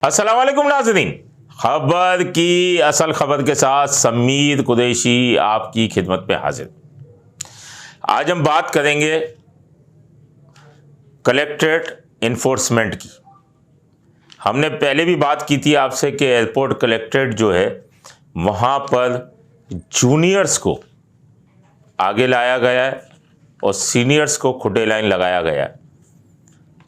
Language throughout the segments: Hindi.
अस्सलाम वालेकुम नाज़रीन, खबर की असल खबर के साथ समीर कुरैशी आपकी खिदमत में हाजिर। आज हम बात करेंगे कलेक्ट्रेट इन्फोर्समेंट की। हमने पहले भी बात की थी आपसे कि एयरपोर्ट कलेक्ट्रेट जो है वहाँ पर जूनियर्स को आगे लाया गया है और सीनियर्स को खुटे लाइन लगाया गया है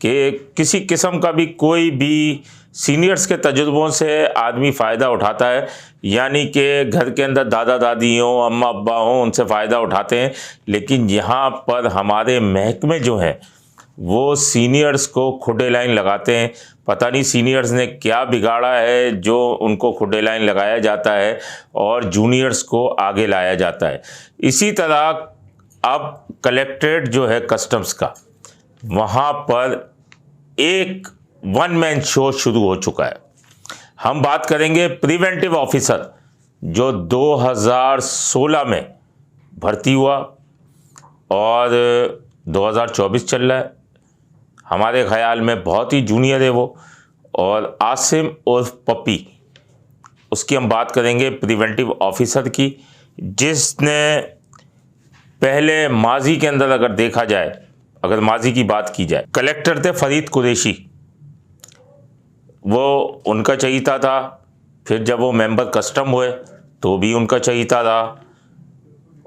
कि किसी किस्म का भी कोई भी सीनियर्स के तजुर्बों से आदमी फ़ायदा उठाता है, यानी कि घर के अंदर दादा दादी हों, अम्मा अब्बा हों, उनसे फ़ायदा उठाते हैं। लेकिन यहाँ पर हमारे महकमे जो हैं वो सीनियर्स को खुटे लाइन लगाते हैं। पता नहीं सीनियर्स ने क्या बिगाड़ा है जो उनको खुटे लाइन लगाया जाता है और जूनियर्स को आगे लाया जाता है। इसी तरह अब कलेक्ट्रेट जो है कस्टम्स का, वहाँ पर एक वन मैन शो शुरू हो चुका है। हम बात करेंगे प्रिवेंटिव ऑफिसर जो 2016 में भर्ती हुआ और 2024 चल रहा है। हमारे ख्याल में बहुत ही जूनियर है वो, और आसिम उर्फ पप्पी, उसकी हम बात करेंगे प्रिवेंटिव ऑफिसर की, जिसने पहले माजी के अंदर अगर देखा जाए, अगर माजी की बात की जाए, कलेक्टर थे फरीद कुरैशी, वो उनका चहीता था। फिर जब वो मेंबर कस्टम हुए तो भी उनका चहीता था।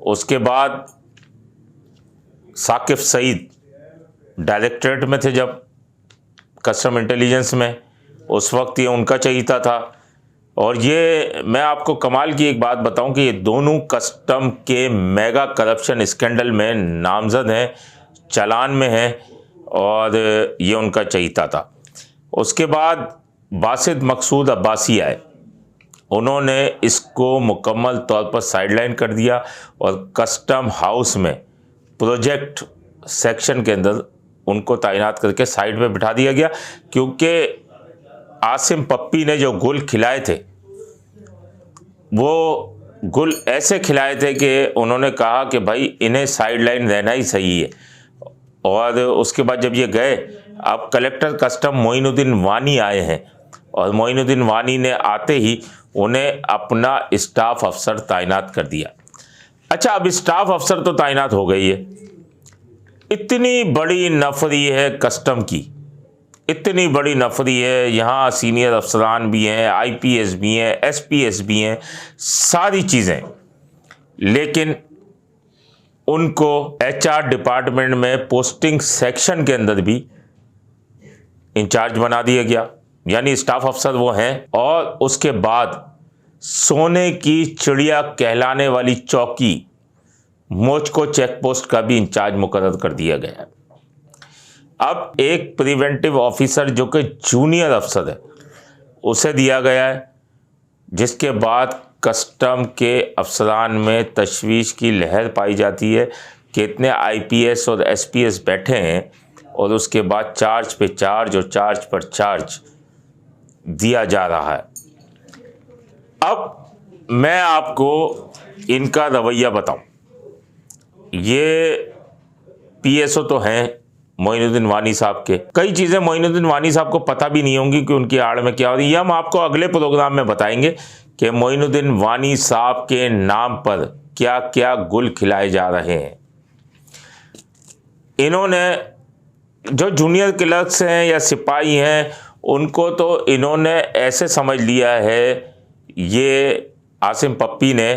उसके बाद साकिब सईद डायरेक्टरेट में थे जब कस्टम इंटेलिजेंस में, उस वक्त ये उनका चहीता था। और ये मैं आपको कमाल की एक बात बताऊं कि ये दोनों कस्टम के मेगा करप्शन स्कैंडल में नामजद हैं, चालान में हैं, और ये उनका चहीता था। उसके बाद बासित मकसूद अब्बासी आए, उन्होंने इसको मुकम्मल तौर पर साइडलाइन कर दिया और कस्टम हाउस में प्रोजेक्ट सेक्शन के अंदर उनको तैनात करके साइड में बिठा दिया गया, क्योंकि आसिम पप्पी ने जो गुल खिलाए थे वो गुल ऐसे खिलाए थे कि उन्होंने कहा कि भाई इन्हें साइडलाइन रहना ही सही है। और उसके बाद जब ये गए, अब कलेक्टर कस्टम मोइनुद्दीन वानी आए हैं और मोइनुद्दीन वानी ने आते ही उन्हें अपना स्टाफ अफसर तैनात कर दिया। अच्छा, अब स्टाफ अफसर तो तैनात हो गई है। इतनी बड़ी नफरी है कस्टम की, इतनी बड़ी नफरी है, यहाँ सीनियर अफसरान भी हैं, आईपीएस भी हैं, एसपीएस भी हैं, सारी चीज़ें, लेकिन उनको एचआर डिपार्टमेंट में पोस्टिंग सेक्शन के अंदर भी इंचार्ज बना दिया गया, यानी स्टाफ अफसर वो हैं। और उसके बाद सोने की चिड़िया कहलाने वाली चौकी मोचको चेक पोस्ट का भी इंचार्ज मुकर्रर कर दिया गया है। अब एक प्रिवेंटिव ऑफिसर जो कि जूनियर अफसर है उसे दिया गया है, जिसके बाद कस्टम के अफसरान में तशवीश की लहर पाई जाती है कि इतने आईपीएस और एसपीएस बैठे हैं और उसके बाद चार्ज पे चार्ज और चार्ज पर चार्ज दिया जा रहा है। अब मैं आपको इनका रवैया बताऊं। ये पीएसओ तो हैं मोइनुद्दीन वानी साहब के, कई चीज़ें मोइनुद्दीन वानी साहब को पता भी नहीं होंगी कि उनकी आड़ में क्या हो रही है। हम आपको अगले प्रोग्राम में बताएंगे कि मोइनुद्दीन वानी साहब के नाम पर क्या क्या गुल खिलाए जा रहे हैं। इन्होंने जो जूनियर क्लर्क्स हैं या सिपाही हैं, उनको तो इन्होंने ऐसे समझ लिया है ये आसिम पप्पी ने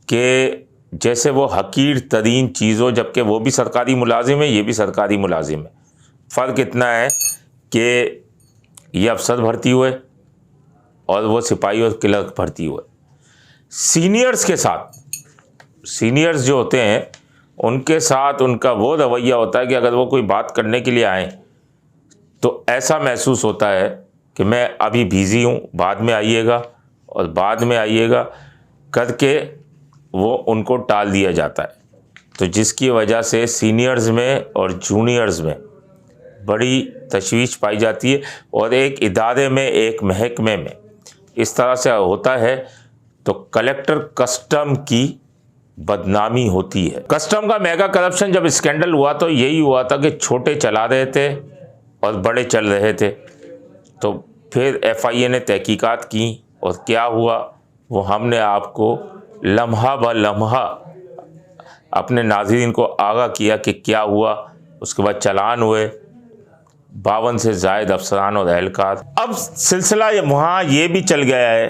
कि जैसे वो हकीर तरीन चीज़ों, जबकि वो भी सरकारी मुलाजिम है, ये भी सरकारी मुलाजिम है। फ़र्क इतना है कि ये अफसर भर्ती हुए और वो सिपाही और क्लर्क भर्ती हुए। सीनियर्स के साथ, सीनियर्स जो होते हैं उनके साथ उनका वो रवैया होता है कि अगर वो कोई बात करने के लिए आए तो ऐसा महसूस होता है कि मैं अभी बिज़ी हूँ, बाद में आइएगा, और बाद में आइएगा करके वो उनको टाल दिया जाता है। तो जिसकी वजह से सीनियर्स में और जूनियर्स में बड़ी तशवीश पाई जाती है, और एक इदारे में, एक महकमे में इस तरह से होता है तो कलेक्टर कस्टम की बदनामी होती है। कस्टम का मेगा करप्शन जब स्कैंडल हुआ तो यही हुआ था कि छोटे चला रहे थे और बड़े चल रहे थे। तो फिर FIA ने तहकीकात की और क्या हुआ वो हमने आपको लम्हा ब लम्हा अपने नाज़रीन को आगाह किया कि क्या हुआ। उसके बाद चालान हुए 52 से ज़ायद अफसरान और एहलकार। अब सिलसिला वहाँ ये भी चल गया है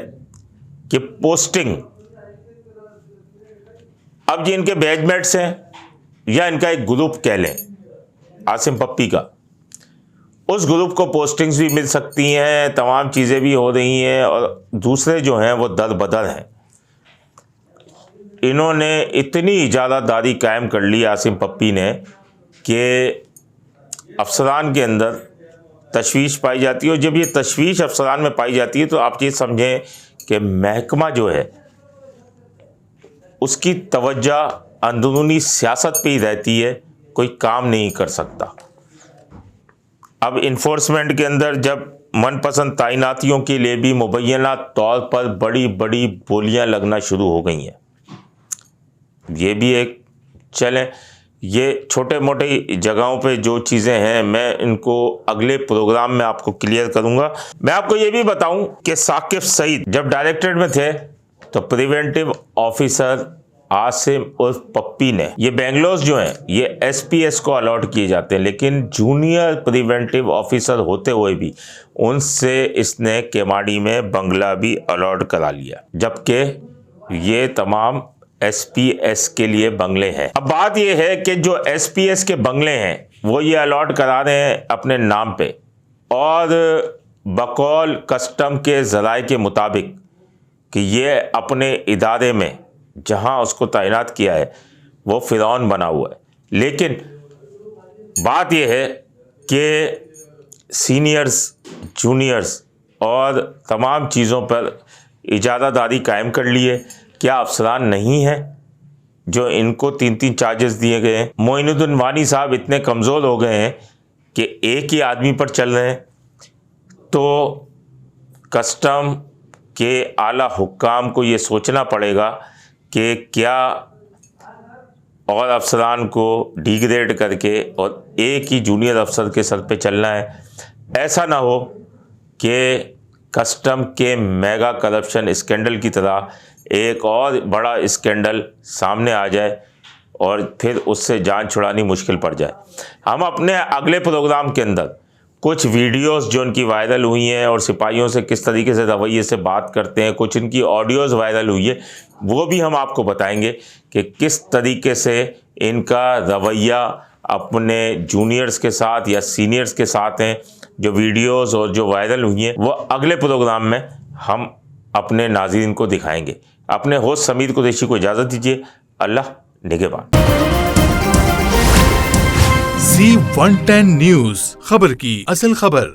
कि पोस्टिंग, अब ये इनके बैचमेट्स हैं या इनका एक ग्रुप कह लें आसिम पप्पी का, उस ग्रुप को पोस्टिंग्स भी मिल सकती हैं, तमाम चीज़ें भी हो रही हैं और दूसरे जो हैं वो दर बदर हैं। इन्होंने इतनी इजाज़तदारी कायम कर ली आसिम पप्पी ने कि अफसरान के अंदर तशवीश पाई जाती है, और जब ये तशवीश अफसरान में पाई जाती है तो आप ये समझें कि महकमा जो है उसकी तवज्जो अंदरूनी सियासत पे ही रहती है, कोई काम नहीं कर सकता। अब इन्फोर्समेंट के अंदर जब मनपसंद तैनातियों के लिए भी मुबैना तौर पर बड़ी बड़ी बोलियां लगना शुरू हो गई हैं, ये भी एक चलें, ये छोटे मोटे जगहों पे जो चीज़ें हैं मैं इनको अगले प्रोग्राम में आपको क्लियर करूंगा। मैं आपको ये भी बताऊं कि साकिब सईद जब डायरेक्टरेट में थे तो प्रिवेंटिव ऑफिसर आसिम उर्फ पप्पी ने, ये बेंगलोर जो हैं ये SPS को अलॉट किए जाते हैं, लेकिन जूनियर प्रिवेंटिव ऑफिसर होते हुए भी उनसे इसने केमाड़ी में बंगला भी अलॉट करा लिया, जबकि ये तमाम SPS के लिए बंगले हैं। अब बात यह है कि जो SPS के बंगले हैं वो ये अलॉट करा रहे हैं अपने नाम पे, और बकौल कस्टम के ज़राए के मुताबिक कि ये अपने इदारे में जहां उसको तैनात किया है वो फ़िरौन बना हुआ है। लेकिन बात यह है कि सीनियर्स, जूनियर्स और तमाम चीज़ों पर इजाज़तदारी कायम कर ली है। क्या अफसरान नहीं है जो इनको 3-3 चार्जेस दिए गए हैं? मोइनुद्दीन वानी साहब इतने कमज़ोर हो गए हैं कि एक ही आदमी पर चल रहे हैं, तो कस्टम के आला हुक्काम को ये सोचना पड़ेगा कि क्या और अफसरान को डिग्रेड करके और एक ही जूनियर अफसर के सर पे चलना है। ऐसा ना हो कि कस्टम के मेगा करप्शन स्कैंडल की तरह एक और बड़ा स्कैंडल सामने आ जाए और फिर उससे जान छुड़ानी मुश्किल पड़ जाए। हम अपने अगले प्रोग्राम के अंदर कुछ वीडियोस जो उनकी वायरल हुई हैं और सिपाहियों से किस तरीके से रवैये से बात करते हैं, कुछ इनकी ऑडियोज़ वायरल हुई है, वो भी हम आपको बताएंगे कि किस तरीके से इनका रवैया अपने जूनियर्स के साथ या सीनियर्स के साथ हैं। जो वीडियोस और जो वायरल हुई हैं वो अगले प्रोग्राम में हम अपने नाज़रीन को दिखाएंगे। अपने होस्ट समीर कुरैशी को इजाज़त दीजिए। अल्लाह निगहबान। Z110 न्यूज़, खबर की असल खबर।